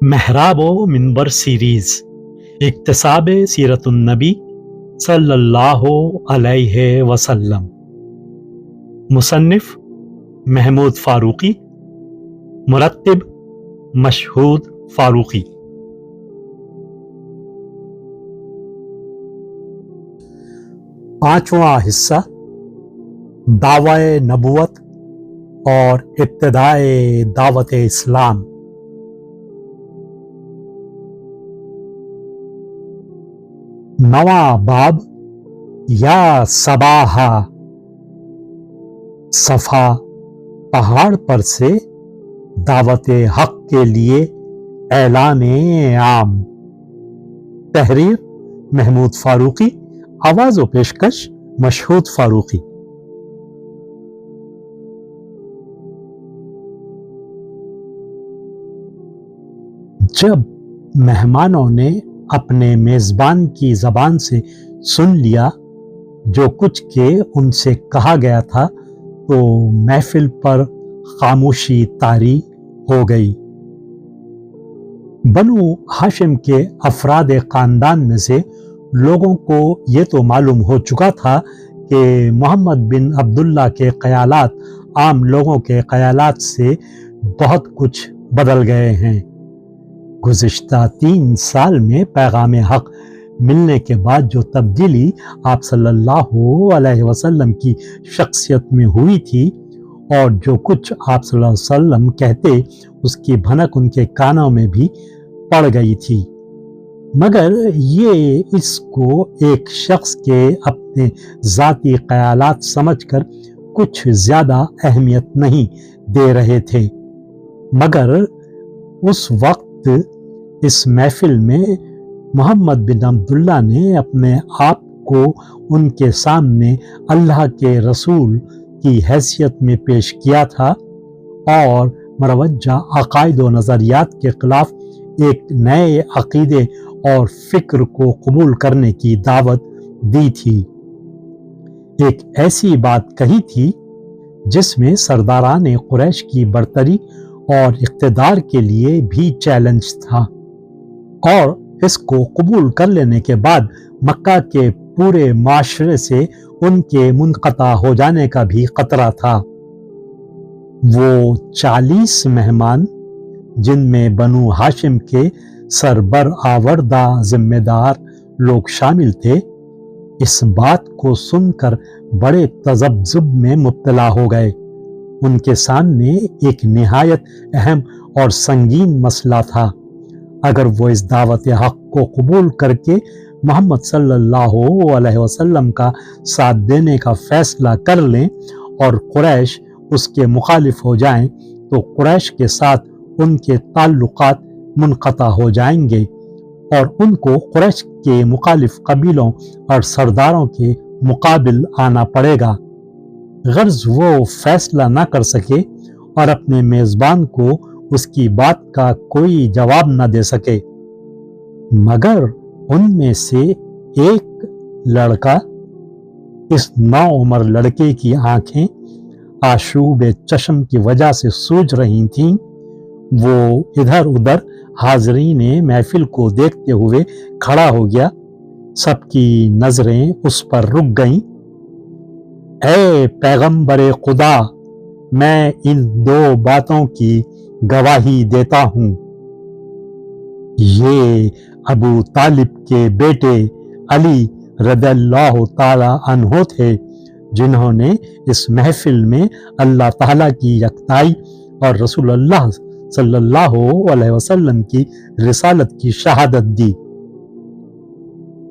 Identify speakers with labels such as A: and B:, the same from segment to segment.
A: محراب و منبر سیریز اکتساب سیرت النبی صلی اللہ علیہ وسلم، مصنف محمود فاروقی، مرتب مشہود فاروقی۔ پانچواں حصہ دعوی نبوت اور ابتدائے دعوت اسلام۔ نواں باب یا صباحا، صفا پہاڑ پر سے دعوت حق کے لیے اعلان عام۔ تحریر محمود فاروقی، آواز و پیشکش مشہود فاروقی۔ جب مہمانوں نے اپنے میزبان کی زبان سے سن لیا جو کچھ کہ ان سے کہا گیا تھا تو محفل پر خاموشی طاری ہو گئی۔ بنو ہاشم کے افراد خاندان میں سے لوگوں کو یہ تو معلوم ہو چکا تھا کہ محمد بن عبداللہ کے خیالات عام لوگوں کے خیالات سے بہت کچھ بدل گئے ہیں۔ گزشتہ 3 سال میں پیغام حق ملنے کے بعد جو تبدیلی آپ صلی اللہ علیہ وسلم کی شخصیت میں ہوئی تھی اور جو کچھ آپ صلی اللہ علیہ وسلم کہتے اس کی بھنک ان کے کانوں میں بھی پڑ گئی تھی، مگر یہ اس کو ایک شخص کے اپنے ذاتی خیالات سمجھ کر کچھ زیادہ اہمیت نہیں دے رہے تھے۔ مگر اس وقت اس محفل میں محمد بن عبداللہ نے اپنے آپ کو ان کے سامنے اللہ کے رسول کی حیثیت میں پیش کیا تھا اور مروجہ عقائد و نظریات کے خلاف ایک نئے عقیدے اور فکر کو قبول کرنے کی دعوت دی تھی۔ ایک ایسی بات کہی تھی جس میں سرداران قریش کی برتری اور اقتدار کے لیے بھی چیلنج تھا، اور اس کو قبول کر لینے کے بعد مکہ کے پورے معاشرے سے ان کے منقطع ہو جانے کا بھی خطرہ تھا۔ وہ 40 مہمان جن میں بنو ہاشم کے سربرآوردہ ذمہ دار لوگ شامل تھے، اس بات کو سن کر بڑے تذبذب میں مبتلا ہو گئے۔ ان کے سامنے ایک نہایت اہم اور سنگین مسئلہ تھا۔ اگر وہ اس دعوت حق کو قبول کر کے محمد صلی اللہ علیہ وسلم کا ساتھ دینے کا فیصلہ کر لیں اور قریش اس کے مخالف ہو جائیں تو قریش کے ساتھ ان کے تعلقات منقطع ہو جائیں گے اور ان کو قریش کے مخالف قبیلوں اور سرداروں کے مقابل آنا پڑے گا۔ غرض وہ فیصلہ نہ کر سکے اور اپنے میزبان کو اس کی بات کا کوئی جواب نہ دے سکے، مگر ان میں سے ایک لڑکا، اس نوعمر لڑکے کی آنکھیں آشوب چشم کی وجہ سے سوج رہی تھیں، وہ ادھر ادھر حاضرین محفل کو دیکھتے ہوئے کھڑا ہو گیا۔ سب کی نظریں اس پر رک گئیں۔ اے پیغمبر خدا، میں ان 2 باتوں کی گواہی دیتا ہوں۔ یہ ابو طالب کے بیٹے علی رضی اللہ تعالی عنہ تھے، جنہوں نے اس محفل میں اللہ تعالیٰ کی یکتائی اور رسول اللہ صلی اللہ علیہ وسلم کی رسالت کی شہادت دی۔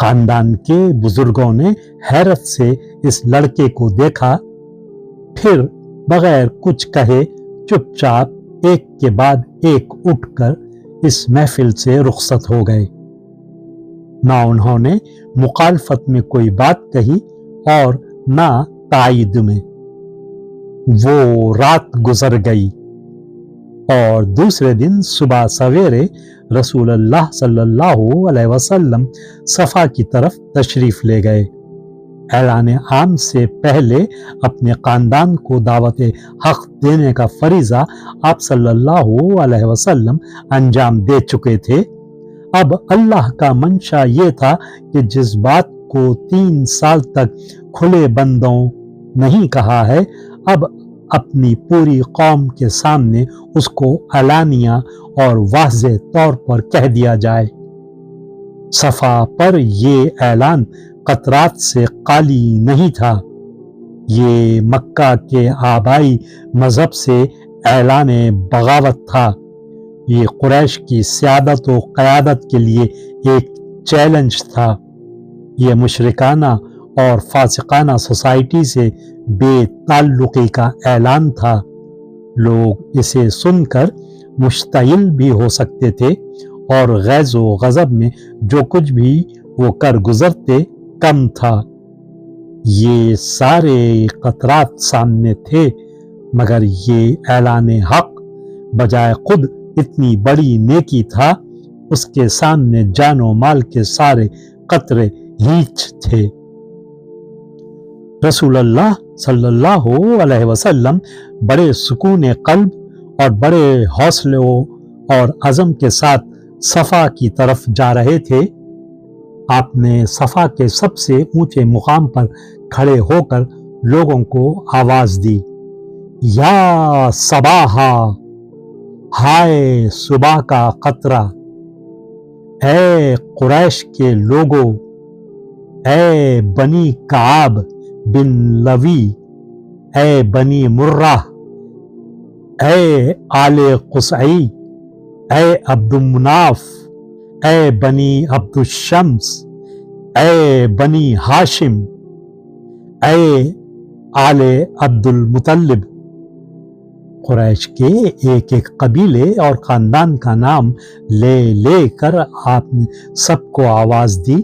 A: خاندان کے بزرگوں نے حیرت سے اس لڑکے کو دیکھا، پھر بغیر کچھ کہے چپ چاپ ایک کے بعد ایک اٹھ کر اس محفل سے رخصت ہو گئے۔ نہ انہوں نے مخالفت میں کوئی بات کہی اور نہ تائید میں۔ وہ رات گزر گئی اور دوسرے دن صبح سویرے رسول اللہ صلی اللہ علیہ وسلم صفا کی طرف تشریف لے گئے۔ اعلان عام سے پہلے اپنے خاندان کو دعوت حق دینے کا فریضہ آپ صلی اللہ علیہ وسلم انجام دے چکے تھے۔ اب اللہ کا منشا یہ تھا کہ جس بات کو 3 سال تک کھلے بندوں نہیں کہا ہے، اب اپنی پوری قوم کے سامنے اس کو علانیہ اور واضح طور پر کہہ دیا جائے۔ صفا پر یہ اعلان قطرات سے خالی نہیں تھا، یہ مکہ کے آبائی مذہب سے اعلان بغاوت تھا، یہ قریش کی سیادت و قیادت کے لیے ایک چیلنج تھا، یہ مشرکانہ اور فاسقانہ سوسائٹی سے بے تعلقی کا اعلان تھا۔ لوگ اسے سن کر مشتعل بھی ہو سکتے تھے اور غیظ و غضب میں جو کچھ بھی وہ کر گزرتے کم تھا۔ یہ سارے قطرات سامنے تھے، مگر یہ اعلان حق بجائے خود اتنی بڑی نیکی تھا، اس کے سامنے جان و مال کے سارے قطرے ہیچ تھے۔ رسول اللہ صلی اللہ علیہ وسلم بڑے سکون قلب اور بڑے حوصلے اور عزم کے ساتھ صفا کی طرف جا رہے تھے۔ آپ نے صفا کے سب سے اونچے مقام پر کھڑے ہو کر لوگوں کو آواز دی، یا صباحا، ہائے صبح کا قطرہ، اے قریش کے لوگو، اے بنی کعب بن لوی، اے بنی مرہ، اے آل قصعی، اے عبد مناف، اے بنی عبد الشمس، اے بنی ہاشم، اے آل عبد المطلب۔ قریش کے ایک ایک قبیلے اور خاندان کا نام لے لے کر آپ نے سب کو آواز دی۔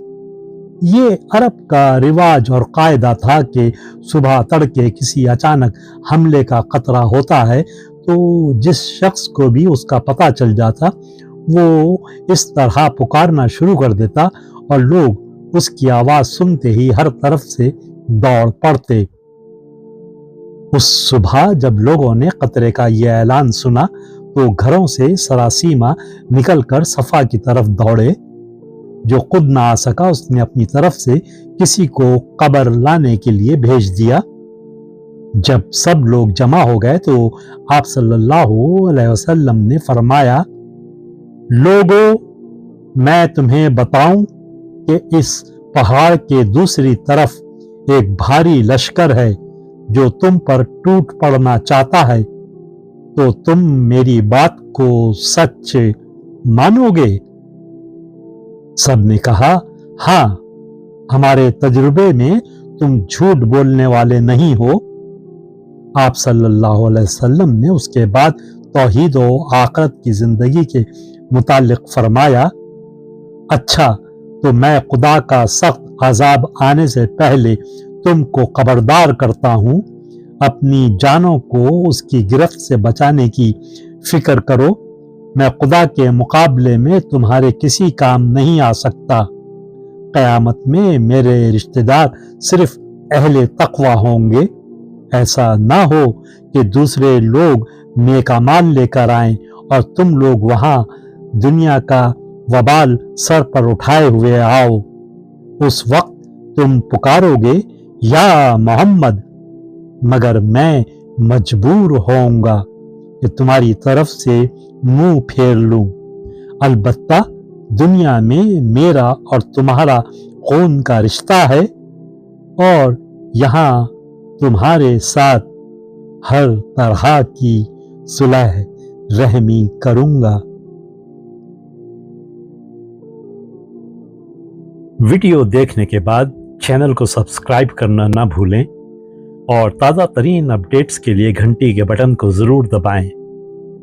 A: یہ عرب کا رواج اور قاعدہ تھا کہ صبح تڑکے کسی اچانک حملے کا خطرہ ہوتا ہے تو جس شخص کو بھی اس کا پتہ چل جاتا وہ اس طرح پکارنا شروع کر دیتا اور لوگ اس کی آواز سنتے ہی ہر طرف سے دوڑ پڑتے۔ اس صبح جب لوگوں نے قطرے کا یہ اعلان سنا تو گھروں سے سراسیمہ نکل کر صفا کی طرف دوڑے۔ جو خود نہ آ سکا اس نے اپنی طرف سے کسی کو قبر لانے کے لیے بھیج دیا۔ جب سب لوگ جمع ہو گئے تو آپ صلی اللہ علیہ وسلم نے فرمایا، لوگو، میں تمہیں بتاؤں کہ اس پہاڑ کے دوسری طرف ایک بھاری لشکر ہے جو تم پر ٹوٹ پڑنا چاہتا ہے، تو تم میری بات کو سچ مانو گے؟ سب نے کہا، ہاں، ہمارے تجربے میں تم جھوٹ بولنے والے نہیں ہو۔ آپ صلی اللہ علیہ وسلم نے اس کے بعد توحید و آخرت کی زندگی کے متعلق فرمایا، اچھا تو میں خدا کا سخت عذاب آنے سے پہلے تم کو خبردار کرتا ہوں، اپنی جانوں کو اس کی گرفت سے بچانے کی فکر کرو، میں خدا کے مقابلے میں تمہارے کسی کام نہیں آ سکتا۔ قیامت میں میرے رشتہ دار صرف اہل تقوی ہوں گے۔ ایسا نہ ہو کہ دوسرے لوگ نیک اعمال لے کر آئیں اور تم لوگ وہاں دنیا کا وبال سر پر اٹھائے ہوئے آؤ۔ اس وقت تم پکارو گے، یا محمد، مگر میں مجبور ہوں گا کہ تمہاری طرف سے منہ پھیر لوں۔ البتہ دنیا میں میرا اور تمہارا خون کا رشتہ ہے اور یہاں تمہارے ساتھ ہر طرح کی صلح رحمی کروں گا۔ ویڈیو دیکھنے کے بعد چینل کو سبسکرائب کرنا نہ بھولیں اور تازہ ترین اپڈیٹس کے لیے گھنٹی کے بٹن کو ضرور دبائیں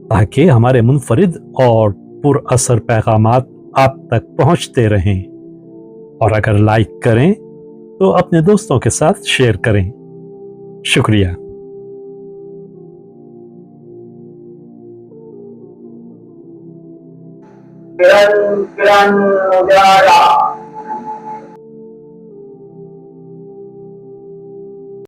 A: تاکہ ہمارے منفرد اور پر اثر پیغامات آپ تک پہنچتے رہیں، اور اگر لائک کریں تو اپنے دوستوں کے ساتھ شیئر کریں۔ شکریہ۔
B: کرن کرن اجالا